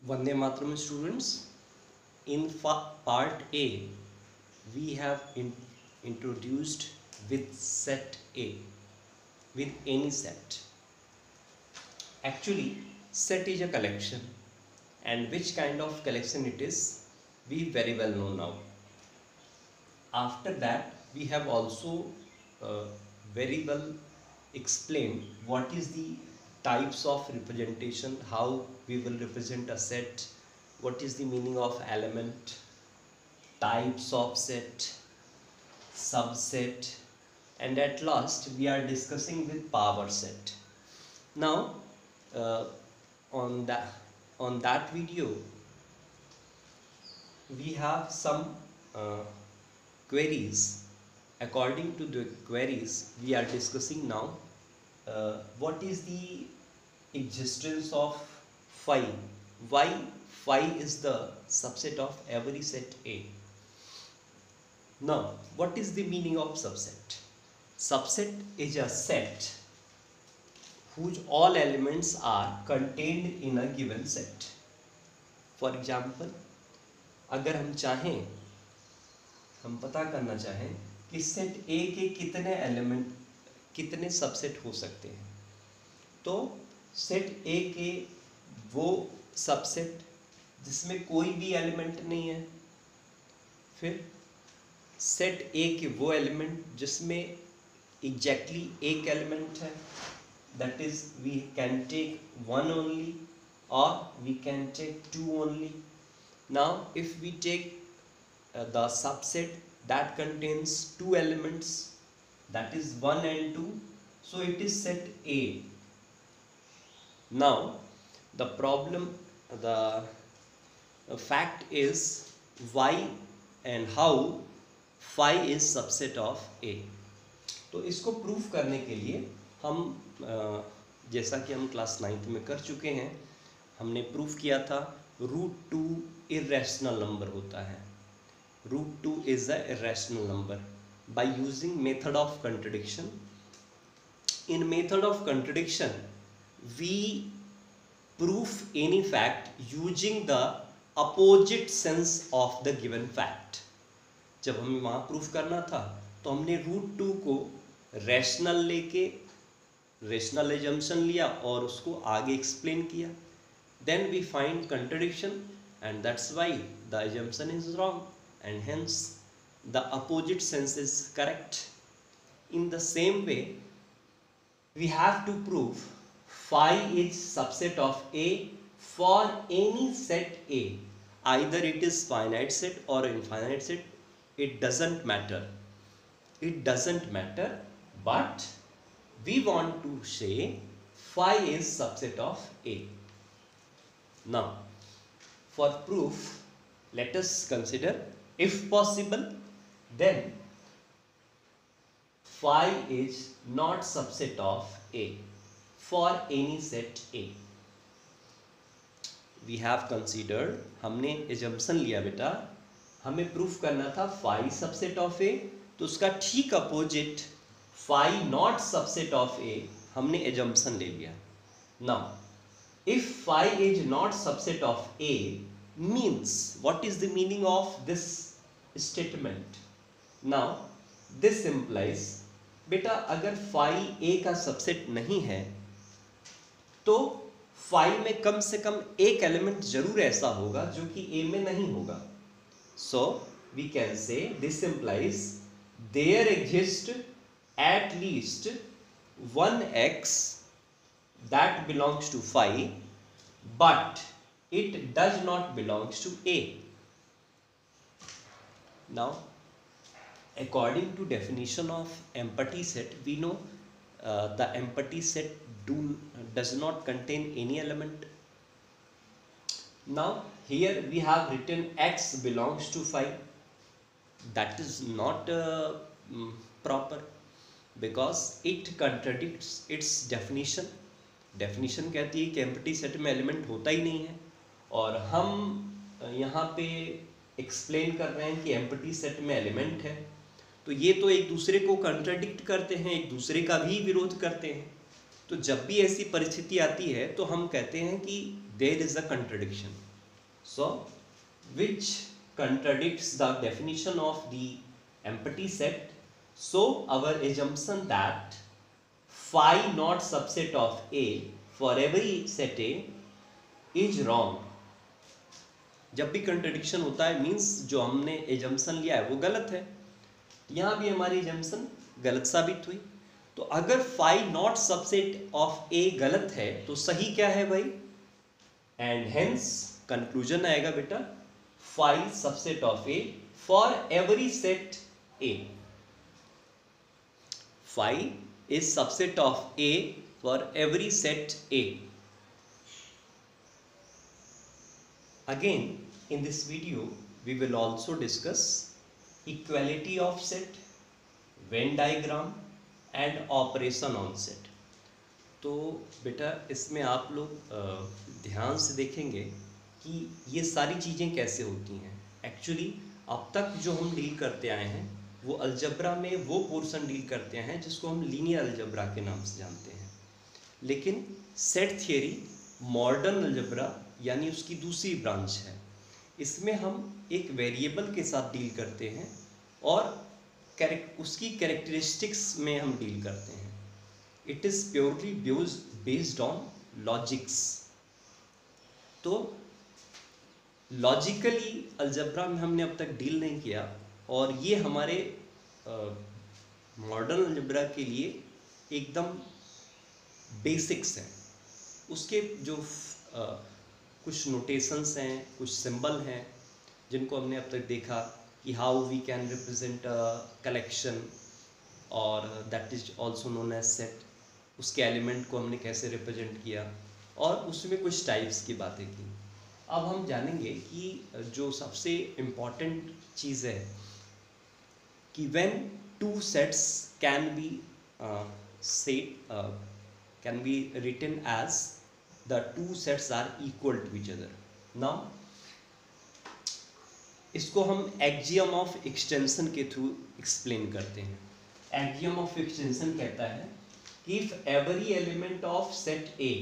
Vande Mataram students, in part A, we have introduced with set A, with any set. Actually, set is a collection, and which kind of collection it is, we very well know now. After that, we have also uh, very well explained what is the types of representation, how we will represent a set, what is the meaning of element, types of set, subset, and at last we are discussing with power set. Now uh, on that video we have some uh, queries. According to the queries we are discussing now, what is the existence of phi, why phi is the subset of every set A. Now, what is the meaning of subset? Subset is a set whose all elements are contained in a given set. For example, अगर हम चाहें, हम पता करना चाहें कि set A के कितने एलिमेंट, कितने सबसेट हो सकते हैं, तो सेट A के वो सबसेट जिसमें कोई भी एलिमेंट नहीं है, फिर सेट A के वो एलिमेंट जिसमें एग्जैक्टली एक एलिमेंट है, that is we can take one only or we can take two only. Now if we take the subset that contains two elements, that is 1 and 2, so it is set A. Now the fact is why and how phi is subset of A. तो इसको proof करने के लिए हम जैसा कि हम class 9th में कर चुके हैं, हमने प्रूफ किया था √2 इरेशनल नंबर होता है. √2 is a irrational number by using method of contradiction. In method of contradiction we proof any fact using the opposite sense of the given fact. जब हमें वहाँ प्रूफ करना था तो हमने √2 को रैशनल लेके रेशनल एजम्पशन लिया और उसको आगे एक्सप्लेन किया. Then we find contradiction and that's why the assumption is wrong and hence the opposite sense is correct. In the same way we have to prove phi is subset of A for any set A. Either it is finite set or infinite set, it doesn't matter. It doesn't matter, but we want to say phi is subset of A. Now, for proof, let us consider, if possible, then phi is not subset of A for any set A. We have considered, हमने assumption लिया बेटा, हमें proof करना था phi subset of A, तो उसका ठीक opposite phi not subset of A हमने assumption ले लिया. Now, if phi is not subset of A means, what is the meaning of this statement? Now, this implies, बेटा अगर phi A का subset नहीं है तो phi में कम से कम एक एलिमेंट जरूर ऐसा होगा जो कि A में नहीं होगा. So we can say this implies there exists at least one x that belongs to phi, but it does not belongs to A. Now, according to definition of empty set, we know the empty set does not contain any element. Now here we have written x belongs to phi. That is not proper because it contradicts its definition. Definition कहती है कि empty set में element होता ही नहीं है, और हम यहाँ पे explain कर रहे हैं कि empty set में element है. तो ये तो एक दूसरे को contradict करते हैं, एक दूसरे का भी विरोध करते हैं. तो जब भी ऐसी परिस्थिति आती है तो हम कहते हैं कि there is a contradiction. So which contradicts the definition of the empty set. So our assumption that phi not subset of A for every set A is wrong. जब भी कंट्रडिक्शन होता है मीन्स जो हमने एजम्पशन लिया है वो गलत है। यहाँ भी हमारी एजम्पशन गलत साबित हुई। तो अगर फाई नॉट सबसेट ऑफ ए गलत है तो सही क्या है भाई? एंड हेंस कंक्लूजन आएगा बेटा phi subset of A for every set A. Phi is subset of A for every set A. Again, in this video, we will also discuss equality of set, Venn diagram and operation on set. तो बेटा इसमें आप लोग ध्यान से देखेंगे कि ये सारी चीज़ें कैसे होती हैं। एक्चुअली अब तक जो हम डील करते आए हैं वो अलजब्रा में वो पोर्शन डील करते हैं जिसको हम लीनियर अलजब्रा के नाम से जानते हैं, लेकिन सेट थियरी मॉडर्न अलजब्रा यानी उसकी दूसरी ब्रांच है। इसमें हम एक वेरिएबल के साथ डील करते हैं और उसकी कैरेक्टरिस्टिक्स में हम डील करते हैं। It is purely based on logics. तो लॉजिकली अलजब्रा में हमने अब तक डील नहीं किया और ये हमारे मॉडर्न अलजब्रा के लिए एकदम बेसिक्स हैं। उसके जो कुछ नोटेशंस हैं, कुछ सिंबल हैं जिनको हमने अब तक देखा कि how we can represent a collection और that is also known as set. उसके एलिमेंट को हमने कैसे रिप्रेजेंट किया और उसमें कुछ टाइप्स की बातें की। अब हम जानेंगे कि जो सबसे इम्पॉर्टेंट चीज़ है कि when two sets can be written as the two sets are equal to each other. Now इसको हम एक्सियम ऑफ एक्सटेंशन के थ्रू एक्सप्लेन करते हैं। एक्सियम ऑफ एक्सटेंशन कहता है कि if every element of set A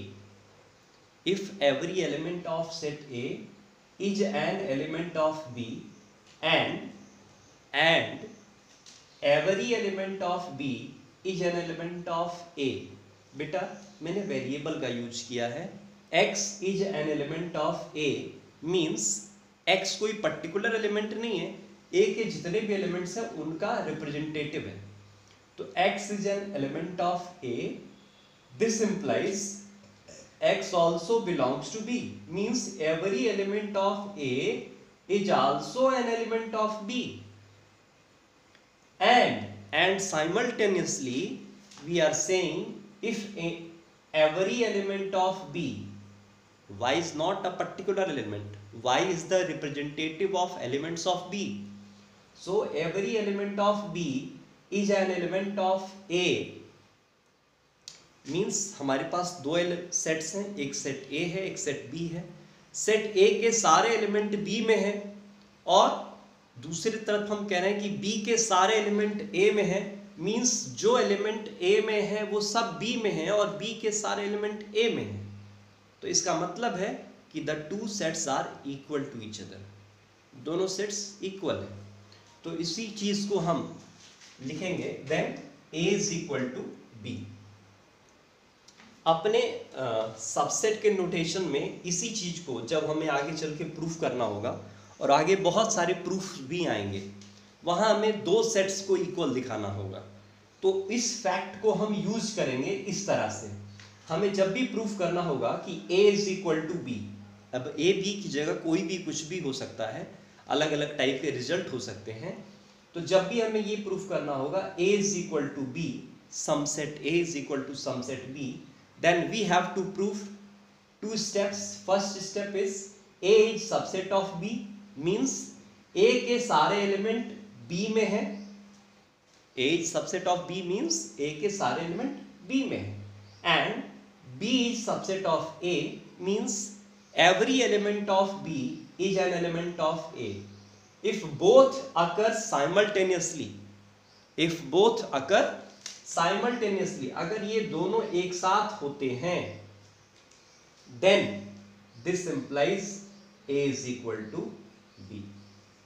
is an element of B and every element of B is an element of A. बेटा मैंने वेरिएबल का यूज किया है। x is an element of a means x कोई particular element नहीं है, a के जितने भी एलिमेंट्स हैं उनका रिप्रेजेंटेटिव है। तो x is an element of a, this implies x also belongs to b means every element of a is also an element of b and simultaneously we are saying if every element of B, Y is not a particular element, Y is the representative of elements of B, so every element of B is an element of A means हमारे पास दो sets हैं, एक set A है एक set B है। Set A के सारे element B में है और दूसरी तरफ हम कह रहे हैं कि B के सारे एलिमेंट A में है मीन्स जो एलिमेंट A में है वो सब B में है और B के सारे एलिमेंट A में है। तो इसका मतलब है कि the two sets are equal to each other, दोनों सेट्स इक्वल है। तो इसी चीज को हम लिखेंगे then A is equal to B। अपने सबसेट के नोटेशन में इसी चीज को जब हमें आगे चल के प्रूफ करना होगा और आगे बहुत सारे प्रूफ भी आएंगे, वहां हमें दो सेट्स को इक्वल दिखाना होगा। तो इस फैक्ट को हम यूज करेंगे इस तरह से। हमें जब भी प्रूफ करना होगा कि A is equal to B, अब A B की जगह कोई भी कुछ भी हो सकता है, अलग अलग टाइप के रिजल्ट हो सकते हैं। तो जब भी हमें ये प्रूफ करना होगा A is equal to B, some set A is equal to some set B, then we have to proof two steps. First step is A is subset of B means A के सारे element B में है। A is subset of B means A के सारे element B में है and B is subset of A means every element of B is an element of A. If both occur simultaneously, अगर ये दोनों एक साथ होते हैं, then this implies A is equal to B.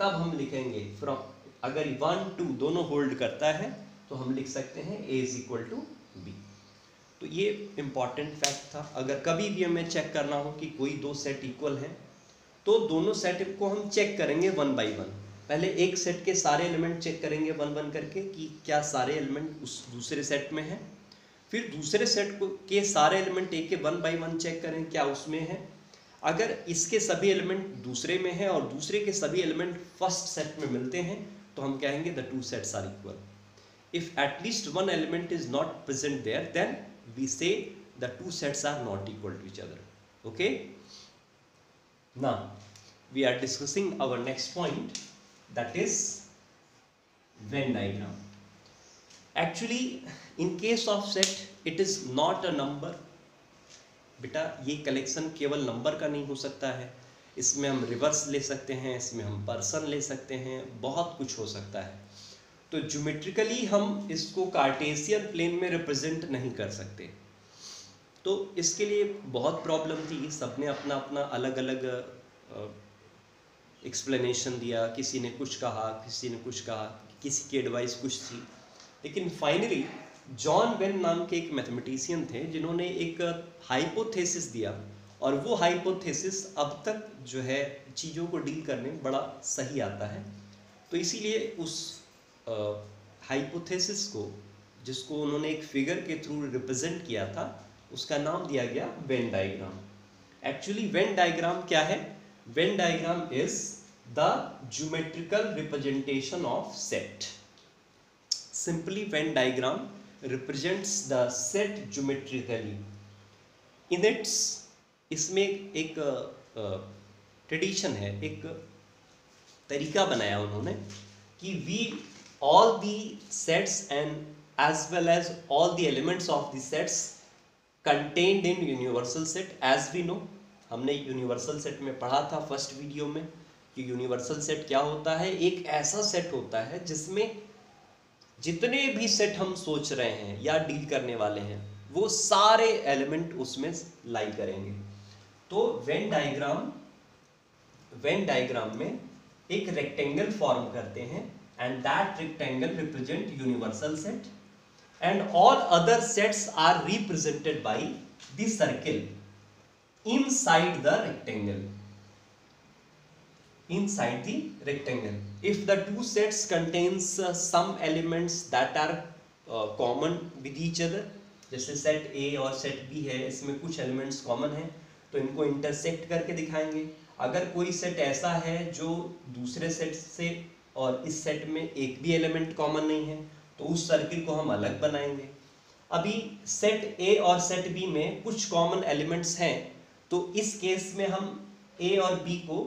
तब हम लिखेंगे फ्रॉम, अगर 1 2 दोनों होल्ड करता है तो हम लिख सकते हैं ए इज इक्वल टू बी। तो ये इंपॉर्टेंट फैक्ट था। अगर कभी भी हमें चेक करना हो कि कोई दो सेट इक्वल हैं तो दोनों सेट को हम चेक करेंगे 1 बाई 1। पहले एक सेट के सारे एलिमेंट चेक करेंगे 1 1 करके कि क्या सारे एलिमेंट उस दूसरे सेट में हैं। फिर दूसरे सेट के सारे एलिमेंट एक के 1 बाई 1 चेक करें क्या उसमें है। अगर इसके सभी एलिमेंट दूसरे में हैं और दूसरे के सभी एलिमेंट फर्स्ट सेट में मिलते हैं तो हम कहेंगे the two sets are equal. If at least one element is not present there then we say the two sets are not equal to each other. Okay, now we are discussing our next point, that is Venn diagram. Actually in case of set it is not a number। बेटा ये collection केवल number का नहीं हो सकता है, इसमें हम रिवर्स ले सकते हैं, इसमें हम पर्सन ले सकते हैं, बहुत कुछ हो सकता है। तो ज्योमेट्रिकली हम इसको कार्टेशियन प्लेन में रिप्रेजेंट नहीं कर सकते, तो इसके लिए बहुत प्रॉब्लम थी। सबने अपना अपना अलग अलग एक्सप्लेनेशन दिया, किसी ने कुछ कहा, किसी ने कुछ कहा, किसी की एडवाइस कुछ थी। लेकिन फाइनली जॉन वेन नाम के एक मैथमेटिशियन थे जिन्होंने एक हाइपोथेसिस दिया, और वो हाइपोथेसिस अब तक जो है चीज़ों को डील करने में बड़ा सही आता है। तो इसीलिए उस हाइपोथेसिस को, जिसको उन्होंने एक फिगर के थ्रू रिप्रेजेंट किया था, उसका नाम दिया गया Venn diagram. Actually Venn diagram क्या है? Venn diagram is the geometrical representation of set. Simply Venn diagram represents the set geometrically in its. इसमें एक ट्रेडिशन है, एक तरीका बनाया उन्होंने कि we all the sets and as well as all the elements of the sets contained in universal set. As we know, हमने universal set में पढ़ा था फर्स्ट वीडियो में कि यूनिवर्सल सेट क्या होता है। एक ऐसा सेट होता है जिसमें जितने भी सेट हम सोच रहे हैं या डील करने वाले हैं वो सारे एलिमेंट उसमें लाई करेंगे। तो वेन डायग्राम में एक रेक्टेंगल फॉर्म करते हैं and that rectangle represent universal set and all other sets are represented by the circle inside the rectangle. Inside the rectangle, if the two sets contains some elements that are common with each other, जैसे set A और set B है, इसमें कुछ elements common हैं तो इनको intersect करके दिखाएंगे। अगर कोई सेट ऐसा है जो दूसरे सेट से और इस सेट में एक भी एलिमेंट कॉमन नहीं है तो उस सर्किल को हम अलग बनाएंगे। अभी सेट A और सेट B में कुछ कॉमन एलिमेंट्स हैं तो इस केस में हम A और B को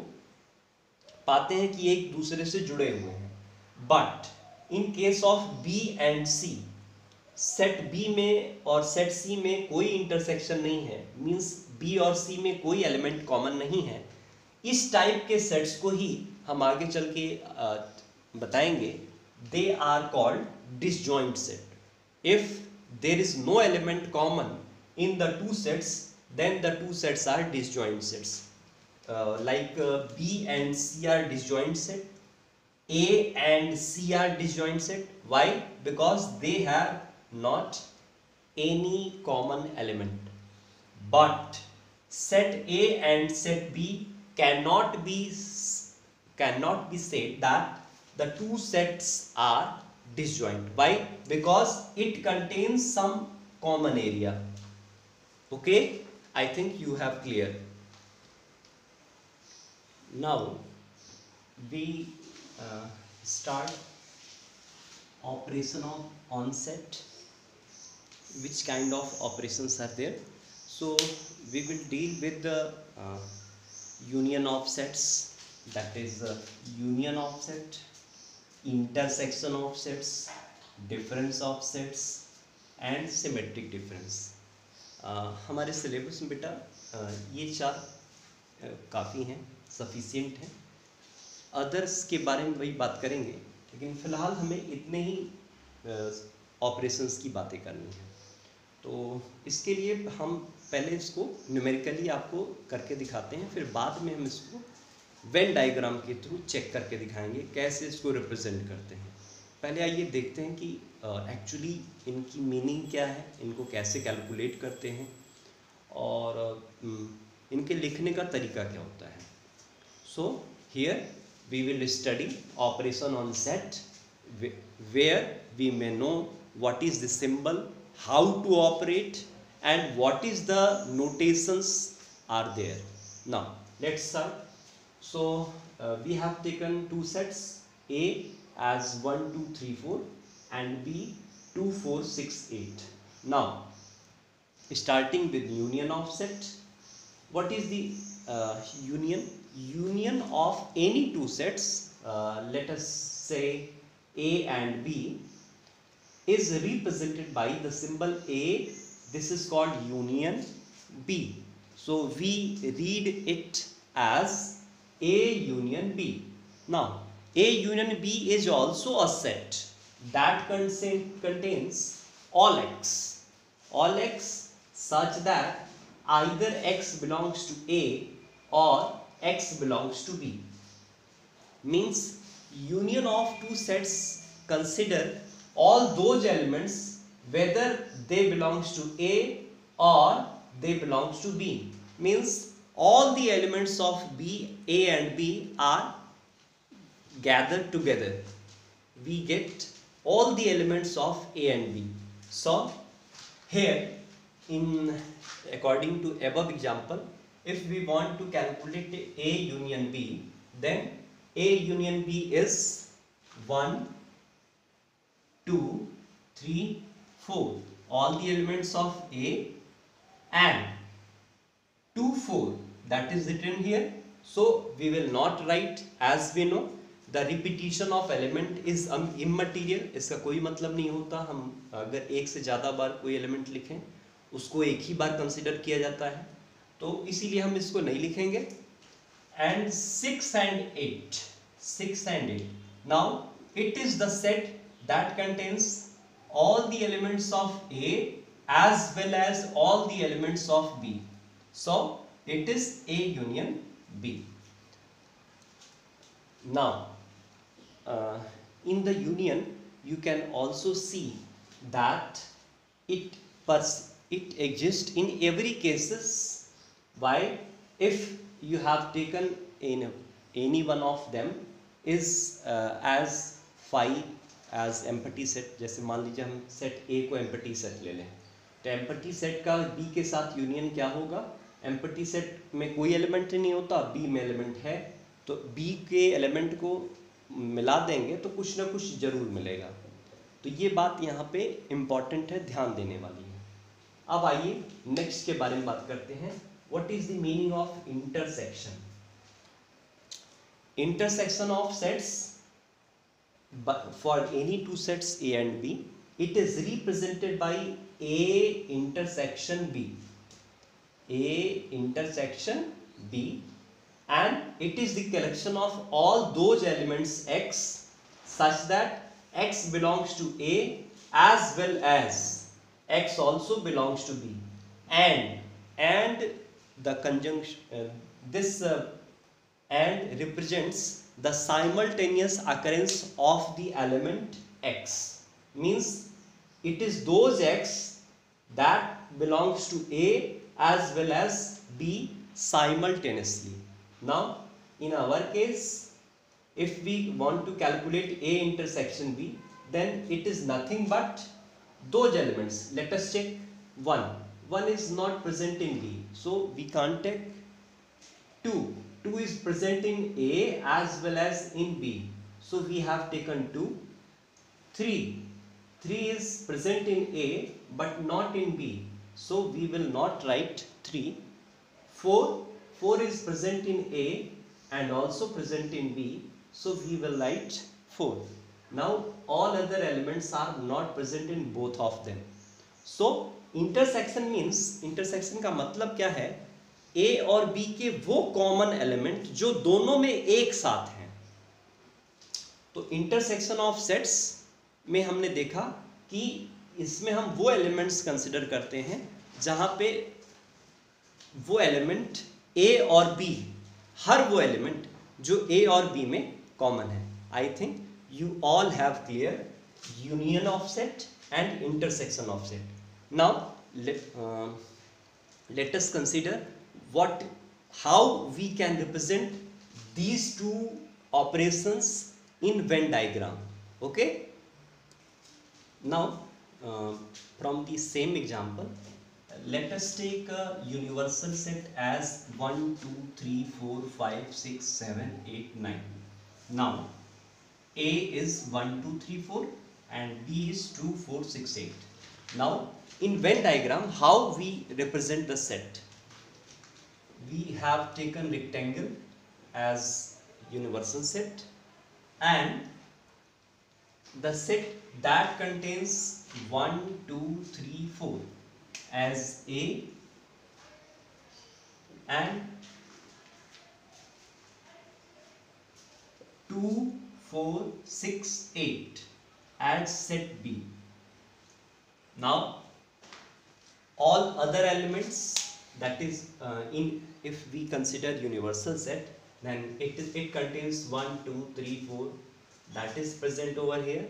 पाते हैं कि एक दूसरे से जुड़े हुए हैं। But in case of B and C, set B में और सेट C में कोई इंटरसेक्शन नहीं है, मींस B और C में कोई एलिमेंट कॉमन नहीं है। इस टाइप के सेट्स को ही हम आगे चल के बताएंगे, they are called disjoint set. If there is no element common in the two sets, then the two sets are disjoint sets. Like B and C are disjoint set, A and C are disjoint set. Why? Because they have not any common element. But set A and set B cannot be said that the two sets are disjoint. Why? Because it contains some common area. Okay, I think you have clear. Now we start operation on set. Which kind of operations are there? So we will deal with the union of sets, that is union of set, intersection of sets, difference of sets and symmetric difference। हमारे syllabus में बेटा ये चार काफ़ी हैं, sufficient हैं। Others के बारे में वही बात करेंगे, लेकिन फ़िलहाल हमें इतने ही ऑपरेशंस की बातें करनी है। तो इसके लिए हम पहले इसको न्यूमेरिकली आपको करके दिखाते हैं, फिर बाद में हम इसको वेन डायग्राम के थ्रू चेक करके दिखाएंगे कैसे इसको रिप्रेजेंट करते हैं। पहले आइए देखते हैं कि एक्चुअली इनकी मीनिंग क्या है, इनको कैसे कैलकुलेट करते हैं और इनके लिखने का तरीका क्या होता है। So here we will study operation on set where we may know what is the symbol, how to operate, and what is the notations are there. Now let's start. So we have taken two sets, A as 1 2 3 4 and B 2 4 6 8. Now starting with union of set. What is the union of any two sets, let us say A and B, is represented by the symbol A. This is called union B. So we read it as A union B. Now A union B is also a set that contains all x such that either x belongs to A or x belongs to B. Means union of two sets consider all those elements whether they belongs to A or they belongs to B. Means all the elements of A and B are gathered together. We get all the elements of A and B. So here in according to above example, if we want to calculate A union B, then A union B is 1 2 3 4, all the elements of A, and 2 4 that is written here. So we will not write, as we know the repetition of element is immaterial. इसका कोई मतलब नहीं होता। हम अगर एक से ज़्यादा बार कोई एलिमेंट लिखें उसको एक ही बार कंसिडर किया जाता है, तो इसीलिए हम इसको नहीं लिखेंगे। And 6 and 8, now it is the set that contains all the elements of A as well as all the elements of B. So it is A union B. Now in the union you can also see that it exists in every cases. Why? If you have taken in any one of them is as phi as empty set, जैसे मान लीजिए हम set A को empty set ले लें, तो empty set का B के साथ यूनियन क्या होगा? empty set में कोई एलिमेंट नहीं होता, B में एलिमेंट है, तो B के एलिमेंट को मिला देंगे तो कुछ ना कुछ जरूर मिलेगा। तो ये बात यहाँ पे इम्पॉर्टेंट है, ध्यान देने वाली है। अब आइए नेक्स्ट के बारे में बात करते हैं। What is the meaning of intersection? Intersection of sets for any two sets A and B, it is represented by A intersection B. A intersection B, and it is the collection of all those elements X such that X belongs to A as well as X also belongs to B, and the conjunction and represents the simultaneous occurrence of the element X. Means it is those X that belongs to A as well as B simultaneously. Now in our case, if we want to calculate A intersection B, then it is nothing but those elements. Let us check. 1 is not present in B, so we can't take 2 is present in A as well as in B, so we have taken 2. 3 is present in A but not in B, so we will not write 3. 4 is present in A and also present in B, so we will write 4. Now all other elements are not present in both of them. So intersection means, intersection का मतलब क्या है? A और B के वो common element जो दोनों में एक साथ हैं। तो इंटरसेक्शन ऑफ सेट्स में हमने देखा कि इसमें हम वो एलिमेंट्स कंसिडर करते हैं जहां पे वो एलिमेंट A और B, हर वो एलिमेंट जो ए और बी में कॉमन है। I think you all have clear union of set and intersection of set. Now let us consider how we can represent these two operations in Venn diagram. Okay, now from the same example, let us take a universal set as 1 2 3 4 5 6 7 8 9. Now A is 1 2 3 4 and B is 2 4 6 8. Now in Venn diagram, how we represent the set? We have taken rectangle as universal set and the set that contains 1 2 3 4 as A and 2 4 6 8 as set B. Now all other elements, that is if we consider universal set, then it contains 1 2 3 4, that is present over here.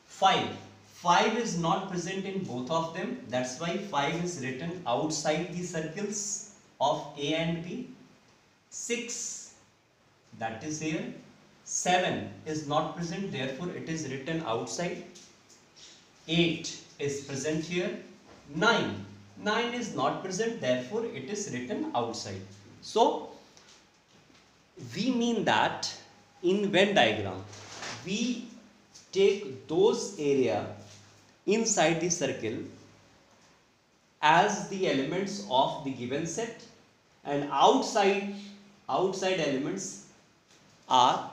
5 is not present in both of them, that's why 5 is written outside the circles of A and B. 6, that is here. 7 is not present, therefore it is written outside. 8 is present here. 9 is not present, therefore it is written outside. So we mean that in Venn diagram we take those area inside the circle as the elements of the given set, and outside elements are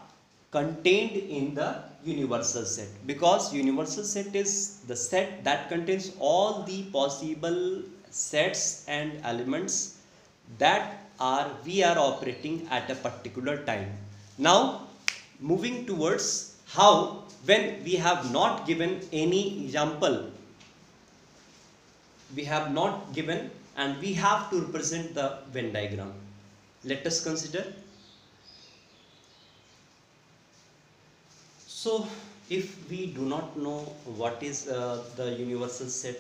contained in the universal set, because universal set is the set that contains all the possible sets and elements that we are operating at a particular time. Now moving towards how, when we have not given any example, we have not given and we have to represent the Venn diagram. Let us consider. So if we do not know what is the universal set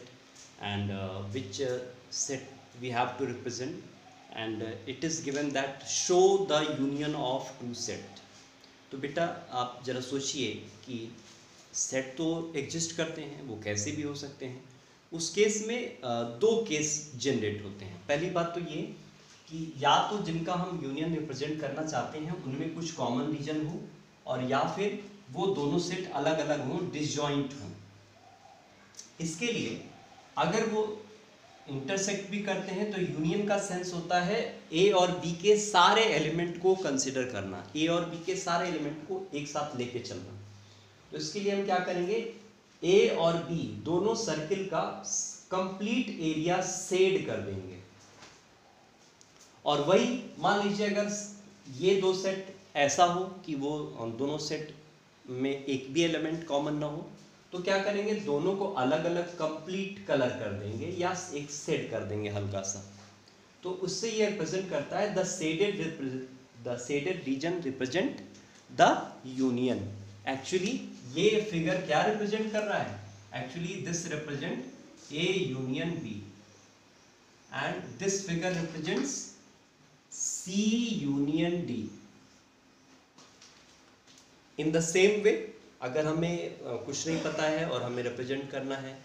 and which set we have to represent, and it is given that show the union of two set, तो बेटा आप जरा सोचिए कि set तो exist करते हैं, वो कैसे भी हो सकते हैं। उस केस में दो केस जनरेट होते हैं। पहली बात तो ये कि या तो जिनका हम यूनियन रिप्रेजेंट करना चाहते हैं उनमें कुछ कॉमन रीजन हो, और या फिर वो दोनों सेट अलग अलग हों, डिसजॉइंट हों। इसके लिए अगर वो इंटरसेक्ट भी करते हैं तो यूनियन का सेंस होता है ए और बी के सारे एलिमेंट को कंसिडर करना, ए और बी के सारे एलिमेंट को एक साथ लेके चलना। तो इसके लिए हम क्या करेंगे, ए और बी दोनों सर्किल का कंप्लीट एरिया शेड कर देंगे। और वही मान लीजिए अगर ये दो सेट ऐसा हो कि वो दोनों सेट में एक भी एलिमेंट कॉमन ना हो, तो क्या करेंगे, दोनों को अलग अलग कंप्लीट कलर कर देंगे या एक शेड कर देंगे हल्का सा। तो उससे ये रिप्रेजेंट करता है the shaded region represent the union. Actually ये फिगर क्या रिप्रेजेंट कर रहा है, actually this represent A union B and this figure represents C union D. In the same way अगर हमें कुछ नहीं पता है और हमें रिप्रेजेंट करना है,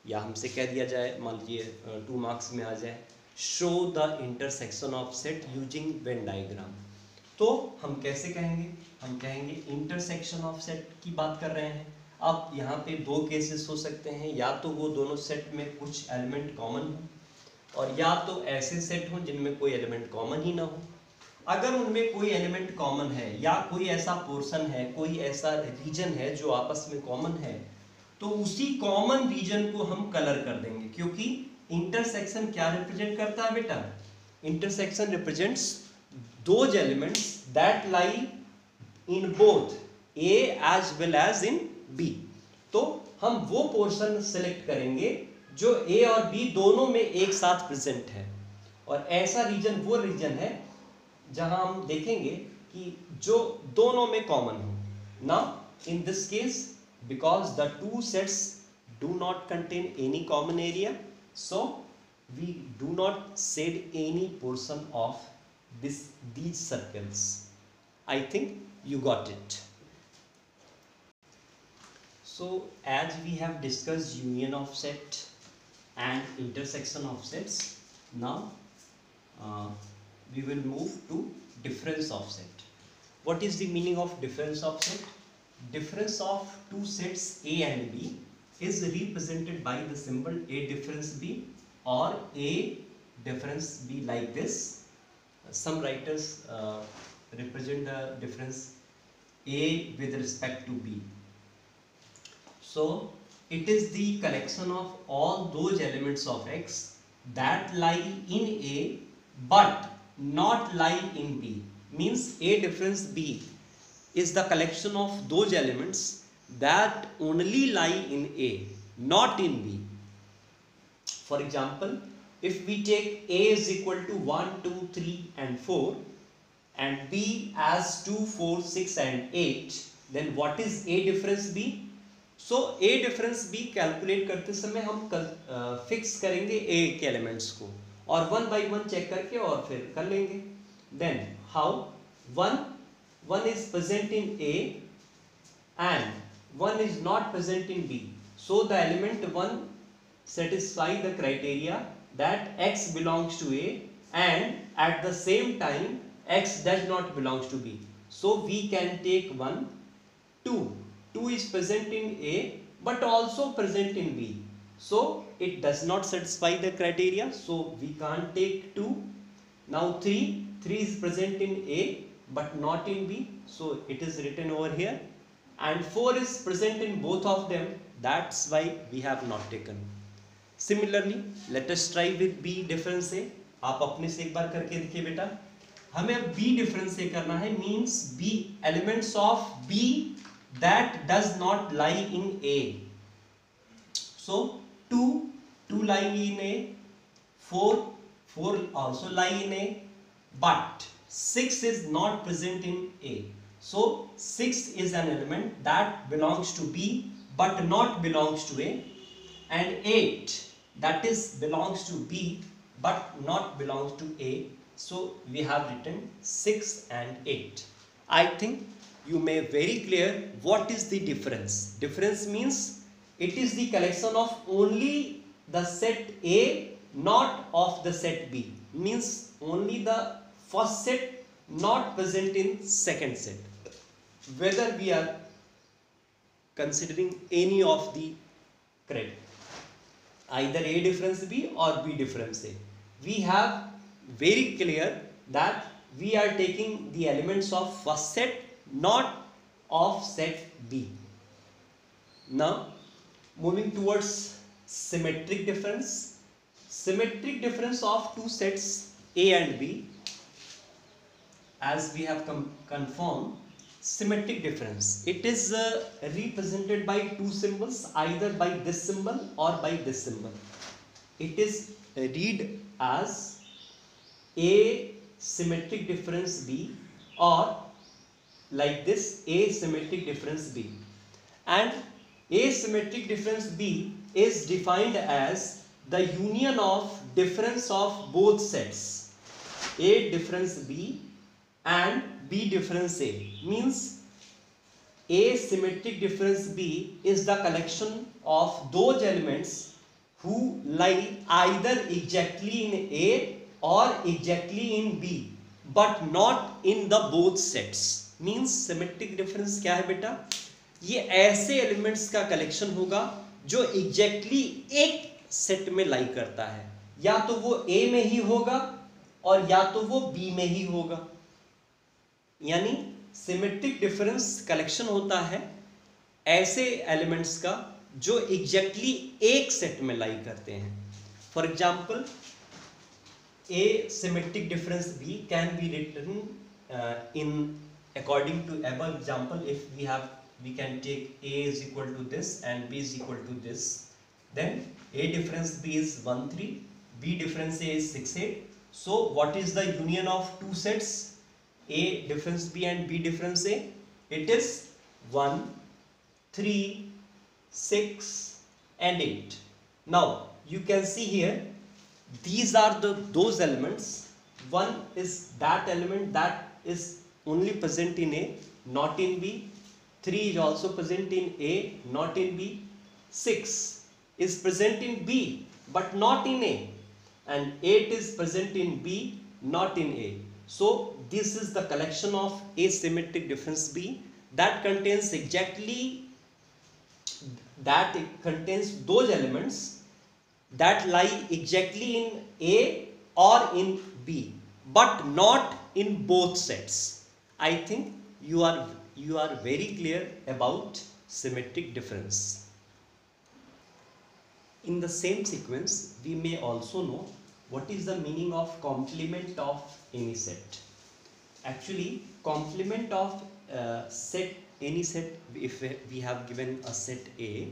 या हमसे कह दिया जाए, मान लीजिए 2 मार्क्स में आ जाए, show the intersection of set using Venn diagram, तो हम कैसे कहेंगे, हम कहेंगे इंटरसेक्शन ऑफ सेट की बात कर रहे हैं। अब यहाँ पे दो केसेस हो सकते हैं, या तो वो दोनों सेट में कुछ एलिमेंट कॉमन हो, और या तो ऐसे सेट हों जिनमें कोई एलिमेंट कॉमन ही ना हो। अगर उनमें कोई एलिमेंट कॉमन है या कोई ऐसा पोर्शन है, कोई ऐसा रीजन है जो आपस में कॉमन है, तो उसी कॉमन रीजन को हम कलर कर देंगे, क्योंकि इंटरसेक्शन क्या रिप्रेजेंट करता है बेटा, intersection represents those elements that lie in both A as well as in B. तो हम वो पोर्शन सेलेक्ट करेंगे जो ए और बी दोनों में एक साथ प्रेजेंट है, और ऐसा रीजन वो रीजन है जहां हम देखेंगे कि जो दोनों में कॉमन हो। Now in this case because the two sets do not contain any common area, so we do not shade any portion of these circles. I think you got it. So as we have discussed union of set and intersection of sets, now we will move to difference of set. What is the meaning of difference of set? Difference of two sets A and B is represented by the symbol A difference B or A difference B like this. Some writers represent the difference A with respect to B. So it is the collection of all those elements of X that lie in A but not lie in B. Means A difference B is the collection of those elements that only lie in A, not in B. For example, if we take A is equal to 1, 2, 3 and 4 and B as 2, 4, 6 and 8, then what is A difference B? So A difference B calculate करते समय हम fix करेंगे A के elements को और one by one check करके और फिर कर लेंगे. Then how? One is present in A and one is not present in B. So the element 1 satisfy the criteria that X belongs to A and at the same time X does not belongs to B. So we can take 1, 2. 2 is present in A but also present in B. So it does not satisfy the criteria. So we can't take 2. Now 3 is present in A but not in B. So it is written over here. And 4 is present in both of them. That's why we have not taken. Similarly, let us try with B difference A. आप अपने से एक बार करके देखिए बेटा. हमें अब B difference A करना है. Means B elements of B that does not lie in A. So 2 lie in A, 4 also lie in A, but 6 is not present in A. So 6 is an element that belongs to B but not belongs to A, and 8 that is belongs to B but not belongs to A. So we have written 6 and 8. I think you may very clear what is the difference. Difference means it is the collection of only the set A, not of the set B. Means only the first set not present in second set. Whether we are considering any of the criteria, either A difference B or B difference A, we have very clear that we are taking the elements of first set, not of set B. Now moving towards symmetric difference. Symmetric difference of two sets A and B, as we have confirmed symmetric difference. It is represented by two symbols, either by this symbol or by this symbol. It is read as A symmetric difference B, or like this, A symmetric difference B. And A symmetric difference B is defined as the union of difference of both sets, A difference B and B difference A. Means A symmetric difference B is the collection of those elements who lie either exactly in A or exactly in B, but not in the both sets. Means symmetric difference क्या है बेटा? ये ऐसे elements का collection होगा जो exactly एक set में लाई करता है, या तो वो A में ही होगा और या तो वो B में ही होगा. यानी सिमेट्रिक डिफरेंस कलेक्शन होता है ऐसे एलिमेंट्स का जो एग्जैक्टली एक सेट में लाई करते हैं. For example, A symmetric difference B can be written in according to above example. If we can take A is equal to this and B is equal to this, then A difference B is 1 3, B difference A is 6 8. So what is the union of two sets? A difference B and B difference A, it is 1, 3, 6 and 8. Now you can see here, these are those elements. One is that element that is only present in A, not in B. 3 is also present in A, not in B. 6 is present in B but not in A, and 8 is present in B, not in A. So this is the collection of asymmetric difference B that contains those elements that lie exactly in A or in B, but not in both sets. I think you are very clear about symmetric difference. In the same sequence, we may also know what is the meaning of complement of any set. Actually, complement of any set, if we have given a set A,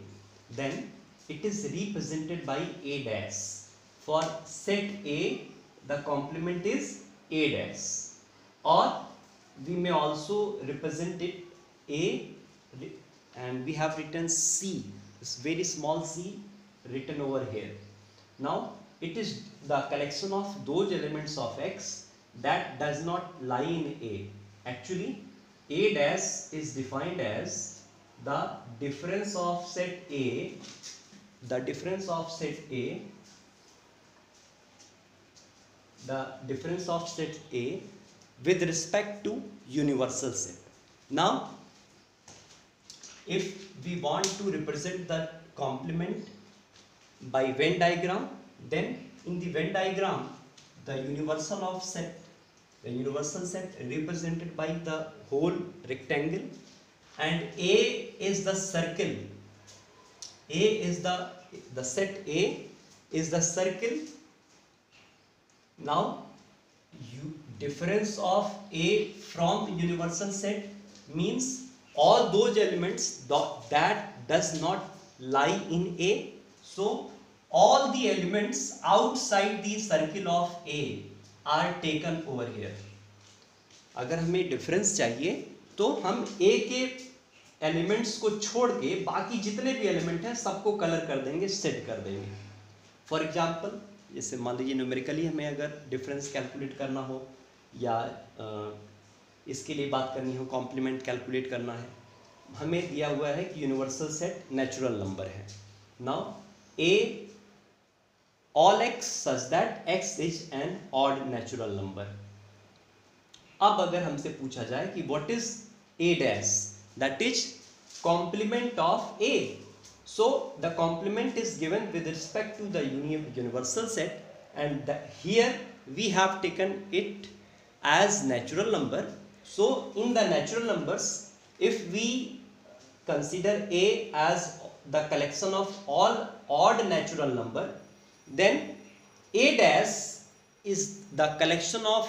then it is represented by A dash. For set A, the complement is A dash, or we may also represent it A, and we have written C, this very small c written over here. Now it is the collection of those elements of X that does not lie in A. Actually, A dash is defined as the difference of set A, the difference of set A with respect to universal set. Now, if we want to represent the complement by Venn diagram, then in the Venn diagram, the universal set represented by the whole rectangle, and A is the circle. A is the set A is the circle. Now, difference of A from universal set means all those elements that does not lie in A. So all the elements outside the circle of A are taken over here. अगर हमें difference चाहिए तो हम A के elements को छोड़ के बाकी जितने भी एलिमेंट हैं सबको कलर कर देंगे, सेट कर देंगे. फॉर एग्जांपल, जैसे मान लीजिए न्यूमेरिकली हमें अगर डिफरेंस कैलकुलेट करना हो या इसके लिए बात करनी हो, कॉम्प्लीमेंट कैलकुलेट करना है, हमें दिया हुआ है कि यूनिवर्सल सेट नेचुरल नंबर है. Now A all x such that x is an odd natural number. अब अगर हमसे पूछा जाए कि what is A dash, that is complement of A. So the complement is given with respect to the universal set, and here we have taken it as natural number. So in the natural numbers, if we consider A as the collection of all odd natural number, then A dash is the collection of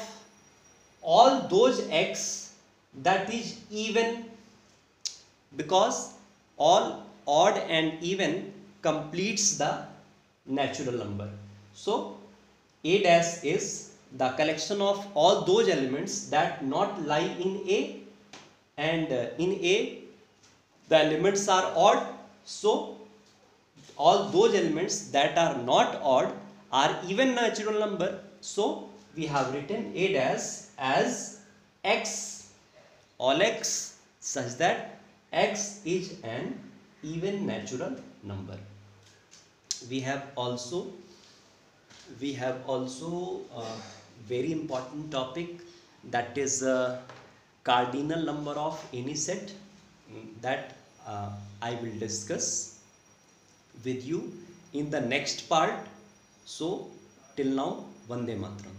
all those x that is even, because all odd and even completes the natural number. So A dash is the collection of all those elements that not lie in A, and in A the elements are odd. So all those elements that are not odd are even natural number. So we have written A dash as x, all x such that x is an even natural number. We have also a very important topic, that is cardinal number of any set, that I will discuss with you in the next part. So till now, Vande Mataram.